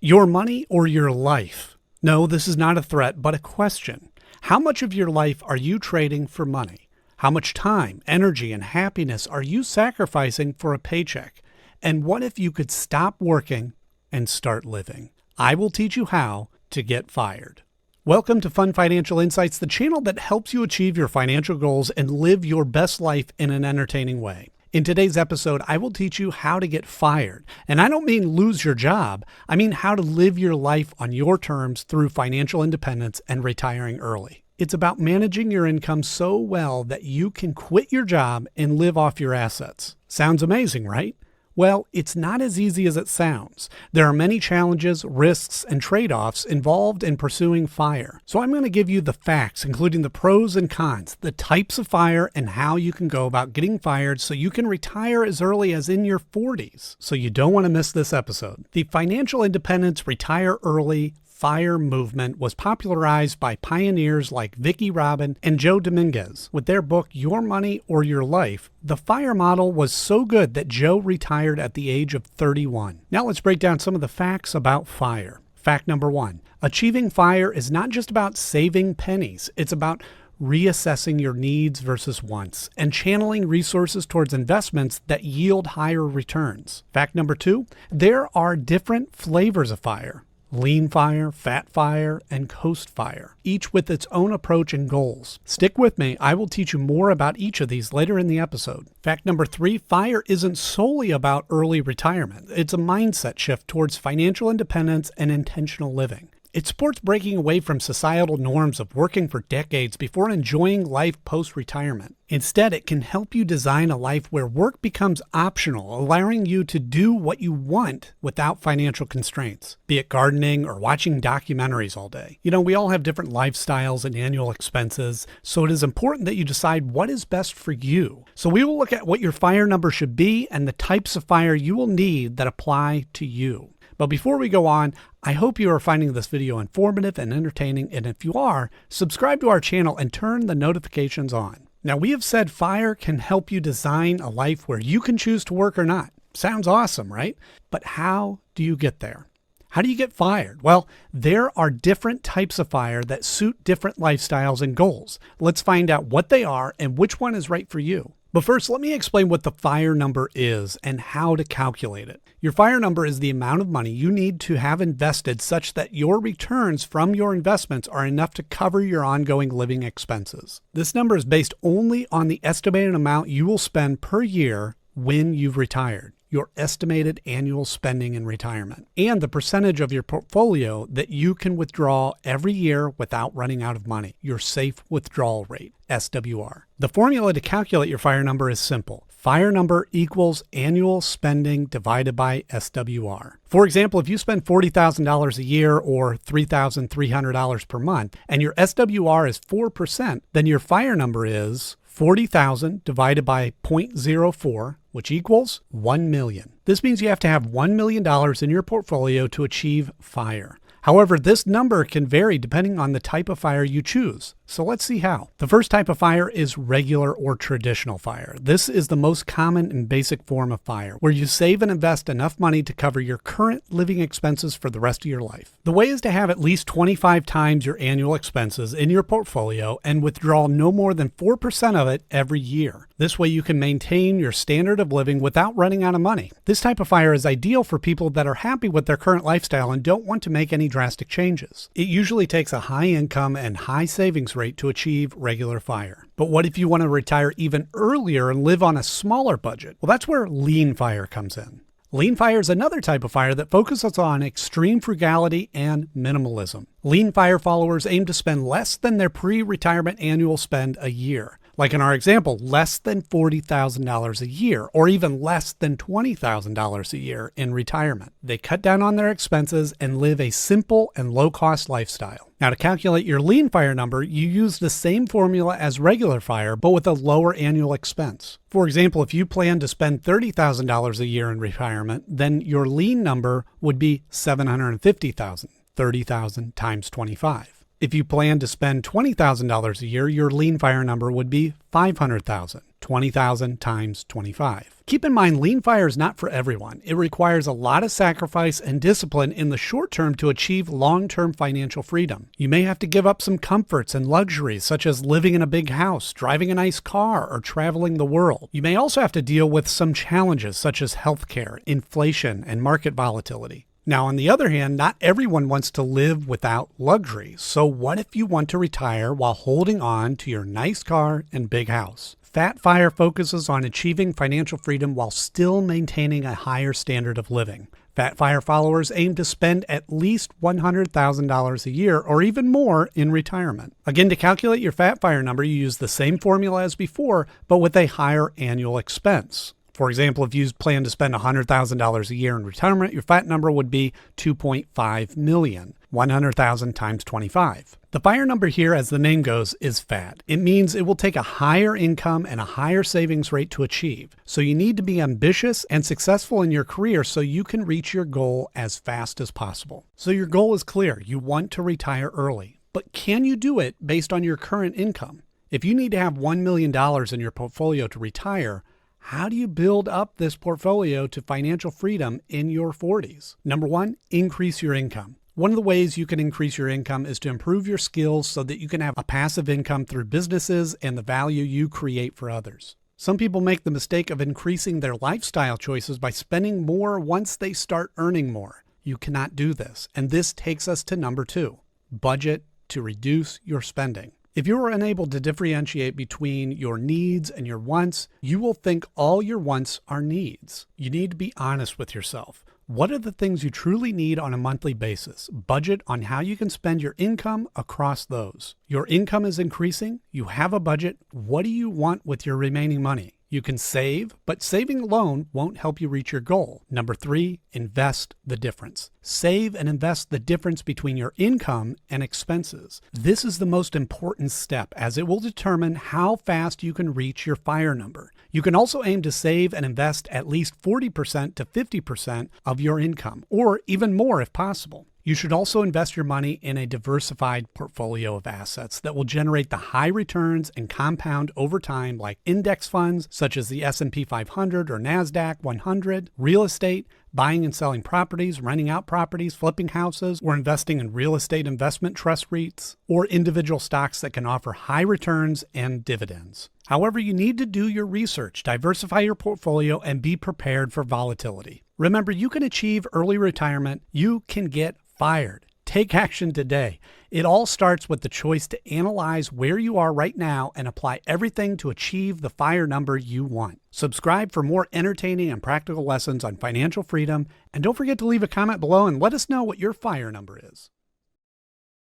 Your money or your life? No, this is not a threat, but a question. How much of your life are you trading for money? How much time, energy, and happiness are you sacrificing for a paycheck? And what if you could stop working and start living? I will teach you how to get fired. Welcome to Fun Financial Insights, the channel that helps you achieve your financial goals and live your best life in an entertaining way. In today's episode, I will teach you how to get fired. And I don't mean lose your job. I mean how to live your life on your terms through financial independence and retiring early. It's about managing your income so well that you can quit your job and live off your assets. Sounds amazing, right? Well, it's not as easy as it sounds. There are many challenges, risks, and trade-offs involved in pursuing FIRE. So I'm going to give you the facts, including the pros and cons, the types of FIRE, and how you can go about getting fired so you can retire as early as in your 40s. So you don't want to miss this episode. The Financial Independence Retire Early FIRE movement was popularized by pioneers like Vicki Robin and Joe Dominguez. With their book, Your Money or Your Life, the FIRE model was so good that Joe retired at the age of 31. Now let's break down some of the facts about FIRE. Fact number one, achieving FIRE is not just about saving pennies. It's about reassessing your needs versus wants and channeling resources towards investments that yield higher returns. Fact number two, there are different flavors of FIRE. Lean FIRE, Fat FIRE, and Coast FIRE, each with its own approach and goals. Stick with me, I will teach you more about each of these later in the episode. Fact number three, FIRE isn't solely about early retirement. It's a mindset shift towards financial independence and intentional living. It supports breaking away from societal norms of working for decades before enjoying life post-retirement. Instead, it can help you design a life where work becomes optional, allowing you to do what you want without financial constraints, be it gardening or watching documentaries all day. You know, we all have different lifestyles and annual expenses, so it is important that you decide what is best for you. So we will look at what your FIRE number should be and the types of FIRE you will need that apply to you. But before we go on, I hope you are finding this video informative and entertaining, and if you are, subscribe to our channel and turn the notifications on. Now, we have said FIRE can help you design a life where you can choose to work or not. Sounds awesome, right? But how do you get there? How do you get fired? Well, there are different types of FIRE that suit different lifestyles and goals. Let's find out what they are and which one is right for you. But first, let me explain what the FIRE number is and how to calculate it. Your FIRE number is the amount of money you need to have invested such that your returns from your investments are enough to cover your ongoing living expenses. This number is based only on the estimated amount you will spend per year when you've retired, your estimated annual spending in retirement, and the percentage of your portfolio that you can withdraw every year without running out of money, your safe withdrawal rate, SWR. The formula to calculate your FIRE number is simple. FIRE number equals annual spending divided by SWR. For example, if you spend $40,000 a year or $3,300 per month, and your SWR is 4%, then your FIRE number is 40,000 divided by 0.04, which equals 1 million. This means you have to have $1 million in your portfolio to achieve FIRE. However, this number can vary depending on the type of FIRE you choose. So let's see how. The first type of FIRE is regular or traditional FIRE. This is the most common and basic form of FIRE, where you save and invest enough money to cover your current living expenses for the rest of your life. The way is to have at least 25 times your annual expenses in your portfolio and withdraw no more than 4% of it every year. This way you can maintain your standard of living without running out of money. This type of FIRE is ideal for people that are happy with their current lifestyle and don't want to make any drastic changes. It usually takes a high income and high savings rate to achieve regular FIRE. But what if you want to retire even earlier and live on a smaller budget? Well, that's where lean FIRE comes in. Lean FIRE is another type of FIRE that focuses on extreme frugality and minimalism. Lean FIRE followers aim to spend less than their pre-retirement annual spend a year. Like in our example, less than $40,000 a year, or even less than $20,000 a year in retirement. They cut down on their expenses and live a simple and low-cost lifestyle. Now, to calculate your lean FIRE number, you use the same formula as regular FIRE, but with a lower annual expense. For example, if you plan to spend $30,000 a year in retirement, then your lean number would be $750,000. 30,000 times 25. If you plan to spend $20,000 a year, your lean FIRE number would be $500,000. 20,000 times 25. Keep in mind, lean fire is not for everyone. It requires a lot of sacrifice and discipline in the short term to achieve long-term financial freedom. You may have to give up some comforts and luxuries, such as living in a big house, driving a nice car, or traveling the world. You may also have to deal with some challenges, such as healthcare, inflation, and market volatility. Now, on the other hand, not everyone wants to live without luxury. So what if you want to retire while holding on to your nice car and big house? Fat Fire focuses on achieving financial freedom while still maintaining a higher standard of living. Fat Fire followers aim to spend at least $100,000 a year or even more in retirement. Again, to calculate your Fat Fire number, you use the same formula as before, but with a higher annual expense. For example, if you plan to spend $100,000 a year in retirement, your FAT number would be $2.5 million, 100,000 times 25. The FIRE number here, as the name goes, is FAT. It means it will take a higher income and a higher savings rate to achieve. So you need to be ambitious and successful in your career so you can reach your goal as fast as possible. So your goal is clear. You want to retire early. But can you do it based on your current income? If you need to have $1 million in your portfolio to retire, how do you build up this portfolio to financial freedom in your 40s? Number one, increase your income. One of the ways you can increase your income is to improve your skills so that you can have a passive income through businesses and the value you create for others. Some people make the mistake of increasing their lifestyle choices by spending more once they start earning more. You cannot do this. And this takes us to number two, budget to reduce your spending. If you are unable to differentiate between your needs and your wants, you will think all your wants are needs. You need to be honest with yourself. What are the things you truly need on a monthly basis? Budget on how you can spend your income across those. Your income is increasing. You have a budget. What do you want with your remaining money? You can save, but saving alone won't help you reach your goal. Number three, invest the difference. Save and invest the difference between your income and expenses. This is the most important step as it will determine how fast you can reach your FIRE number. You can also aim to save and invest at least 40% to 50% of your income, or even more if possible. You should also invest your money in a diversified portfolio of assets that will generate the high returns and compound over time, like index funds such as the S&P 500 or NASDAQ 100, real estate, buying and selling properties, renting out properties, flipping houses, or investing in real estate investment trust REITs, or individual stocks that can offer high returns and dividends. However, you need to do your research, diversify your portfolio, and be prepared for volatility. Remember, you can achieve early retirement. You can get fired. Take action today. It all starts with the choice to analyze where you are right now and apply everything to achieve the FIRE number you want. Subscribe for more entertaining and practical lessons on financial freedom, and don't forget to leave a comment below and let us know what your FIRE number is.